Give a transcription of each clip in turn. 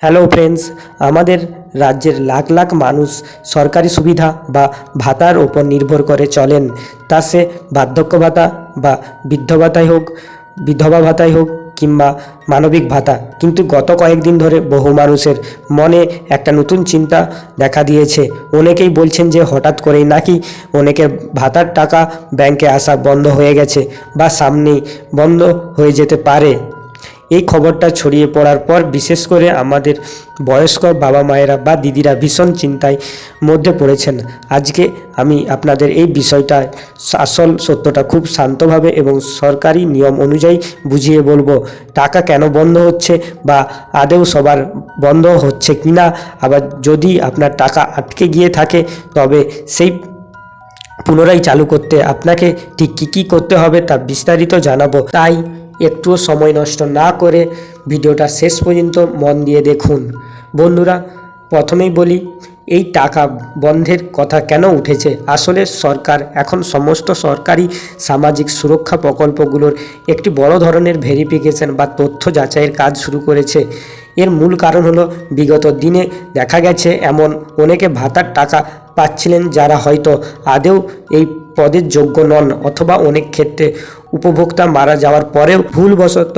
Hello friends, আমাদের রাজ্যের লাখ লাখ মানুষ সরকারি সুবিধা বা ভাতার ওপর নির্ভর করে চলেন। তা সে বার্ধক্য ভাতা বা বৃদ্ধ ভাতাই হোক, বিধবা ভাতাই হোক কিংবা মানবিক ভাতা। কিন্তু গত কয়েকদিন ধরে বহু মানুষের মনে একটা নতুন চিন্তা দেখা দিয়েছে। অনেকেই বলছেন যে হঠাৎ করেই নাকি অনেকের ভাতার টাকা ব্যাংকে আসা বন্ধ হয়ে গেছে বা সামনেই বন্ধ হয়ে যেতে পারে। এই খবরটা ছড়িয়ে পড়ার পর বিশেষ করে আমাদের বয়স্ক বাবা মায়েরা বা দিদিরা ভীষণ চিন্তায় মধ্যে পড়েছেন। আজকে আমি আপনাদের এই বিষয়টা আসল সত্যটা খুব শান্তভাবে এবং সরকারি নিয়ম অনুযায়ী বুঝিয়ে বলবো। টাকা কেন বন্ধ হচ্ছে বা আদৌ সবার বন্ধ হচ্ছে কিনা, আবার যদি আপনার টাকা আটকে গিয়ে থাকে তবে সেই পুনরায় চালু করতে আপনাকে ঠিক কী করতে হবে তা বিস্তারিত জানাবো। তাই একটুও সময় নষ্ট না করে ভিডিওটা শেষ পর্যন্ত মন দিয়ে দেখুন। বন্ধুরা, প্রথমেই বলি এই টাকা বন্ধের কথা কেন উঠেছে। আসলে সরকার এখন সমস্ত সরকারি সামাজিক সুরক্ষা প্রকল্পগুলোর একটি বড় ধরনের ভেরিফিকেশন বা তথ্য যাচাইয়ের কাজ শুরু করেছে। এর মূল কারণ হলো বিগত দিনে দেখা গেছে এমন অনেকে ভাতার টাকা পাচ্ছিলেন যারা হয়তো আদেও এই পদের যোগ্য নন, অথবা অনেক ক্ষেত্রে উপভোক্তা মারা যাওয়ার পরেও ভুলবশত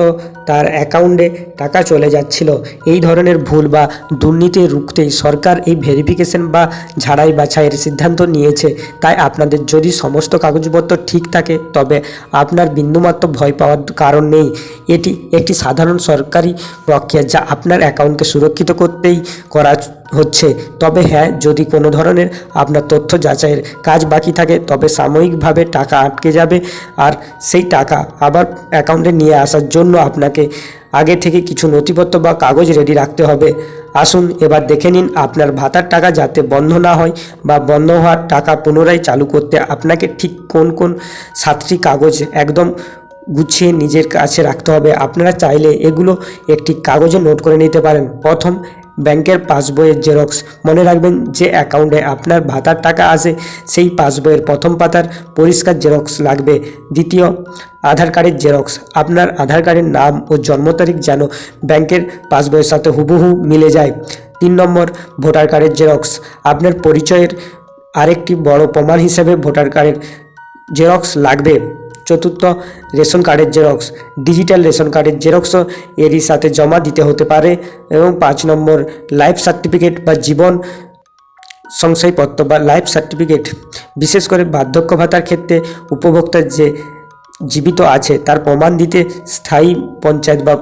তার অ্যাকাউন্টে টাকা চলে যাচ্ছিল। এই ধরনের ভুল বা দুর্নীতি রুখতেই সরকার এই ভেরিফিকেশন বা ঝাড়াই বাছাইয়ের সিদ্ধান্ত নিয়েছে। তাই আপনাদের যদি সমস্ত কাগজপত্র ঠিক থাকে তবে আপনার বিন্দুমাত্র ভয় পাওয়ার কারণ নেই। এটি একটি সাধারণ সরকারি প্রক্রিয়া যা আপনার অ্যাকাউন্টকে সুরক্ষিত করতেই করা হচ্ছে। তবে হ্যাঁ, যদি কোনো ধরনের আপনার তথ্য যাচাইয়ের কাজ বাকি থাকে তবে সাময়িকভাবে টাকা আটকে যাবে, আর সেই টাকা আবার অ্যাকাউন্টে নিয়ে আসার জন্য আপনাকে আগে থেকে কিছু নথিপত্র বা কাগজ রেডি রাখতে হবে। আসুন এবার দেখে নিন আপনার ভাতার টাকা যাতে বন্ধ না হয় বা বন্ধ হওয়ার টাকা পুনরায় চালু করতে আপনাকে ঠিক কোন কোন 7টি কাগজ একদম গুছিয়ে নিজের কাছে রাখতে হবে। আপনারা চাইলে এগুলো একটি কাগজে নোট করে নিতে পারেন। প্রথম, ব্যাংকের পাসবইয়ের জেরক্স। মনে রাখবেন যে অ্যাকাউন্টে আপনার ভাতার টাকা আসে সেই পাসবইয়ের প্রথম পাতার পরিষ্কার জেরক্স লাগবে। দ্বিতীয়, আধার কার্ডের জেরক্স। আপনার আধার কার্ডের নাম ও জন্ম তারিখ যেন ব্যাংকের পাসবইয়ের সাথে হুবহু মিলে যায়। 3 নম্বর, ভোটার কার্ডের জেরক্স। আপনার পরিচয়ের আরেকটি বড় প্রমাণ হিসেবে ভোটার কার্ডের জেরক্স লাগবে। চতুর্থ, রেশন কার্ডের জেরক্স। ডিজিটাল রেশন কার্ডের জেরক্সও এরই সাথে জমা দিতে হতে পারে। এবং 5 নম্বর, লাইফ সার্টিফিকেট বা জীবন শংসাপত্র বা লাইফ সার্টিফিকেট। বিশেষ করে বার্ধক্য ভাতার ক্ষেত্রে উপভোক্তার যে জীবিত আছে তার প্রমাণ দিতে স্থায়ী পঞ্চায়েত বা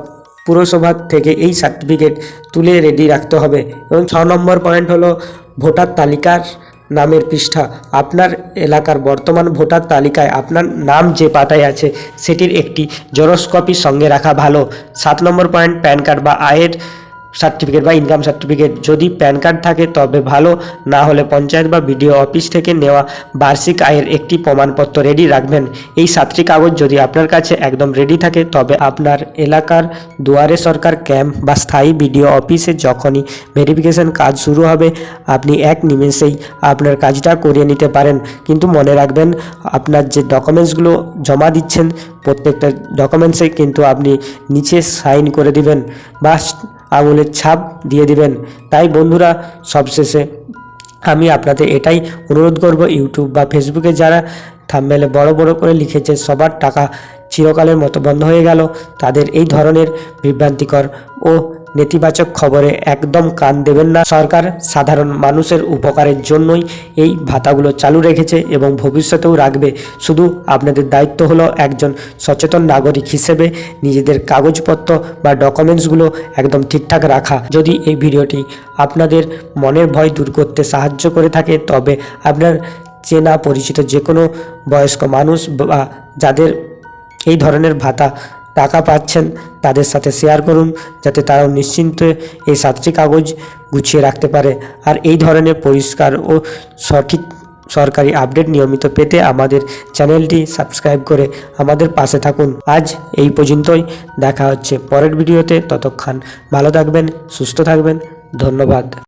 পুরসভা থেকে এই সার্টিফিকেট তুলে রেডি রাখতে হবে। এবং 6 নম্বর পয়েন্ট হলো ভোটার তালিকার নামের পৃষ্ঠা। আপনার এলাকার বর্তমান ভোটার তালিকায় আপনার নাম যে পাতায় আছে সেটির একটি জেরক্স কপি সঙ্গে রাখা ভালো। 7 নম্বর পয়েন্ট, প্যান কার্ড বা আয়ের সার্টিফিকেট বা ইনকাম সার্টিফিকেট। যদি প্যান কার্ড থাকে তবে ভালো, না হলে পঞ্চায়েত বা বিডিও অফিস থেকে নেওয়া বার্ষিক আয়ের একটি প্রমাণপত্র রেডি রাখবেন। এই 7টি কাগজ যদি আপনার কাছে একদম রেডি থাকে তবে আপনার এলাকার দুয়ারে সরকার ক্যাম্প বা স্থায়ী বিডিও অফিসে যখনই ভেরিফিকেশন কাজ শুরু হবে আপনি এক নিমেষেই আপনার কাজটা করিয়ে নিতে পারেন। কিন্তু মনে রাখবেন আপনার যে ডকুমেন্টসগুলো জমা দিচ্ছেন প্রত্যেকটা ডকুমেন্টসে কিন্তু আপনি নিচে সাইন করে দিবেন বা আঙুলের ছাপ দিয়ে দিবেন। তাই বন্ধুরা, সবশেষে আমি আপনাদের এটাই অনুরোধ করব, ইউটিউব বা ফেসবুকে যারা থাম্বনেলে বড় বড় করে লিখেছে সবার টাকা চিরকালের মতো বন্ধ হয়ে গেল, তাদের এই ধরনের বিভ্রান্তিকর ও নেতিবাচক খবরে একদম কান দেবেন না। সরকার সাধারণ মানুষের উপকারের জন্যই এই ভাতাগুলো চালু রেখেছে এবং ভবিষ্যতেও রাখবে। শুধু আপনাদের দায়িত্ব হলো একজন সচেতন নাগরিক হিসেবে নিজেদের কাগজপত্র বা ডকুমেন্টসগুলো একদম ঠিকঠাক রাখা। যদি এই ভিডিওটি আপনাদের মনের ভয় দূর করতে সাহায্য করে থাকে তবে আপনার চেনা পরিচিত যে কোনো বয়স্ক মানুষ বা যাদের এই ধরনের ভাতা টাকা পাচ্ছেন তাদের সাথে শেয়ার করুন, যাতে তারাও নিশ্চিন্তে এই 7টি কাগজ গুছিয়ে রাখতে পারে। আর এই ধরনের পরিষ্কার ও সঠিক সরকারি আপডেট নিয়মিত পেতে আমাদের চ্যানেলটি সাবস্ক্রাইব করে আমাদের পাশে থাকুন। আজ এই পর্যন্তই, দেখা হচ্ছে পরের ভিডিওতে। ততক্ষণ ভালো থাকবেন, সুস্থ থাকবেন। ধন্যবাদ।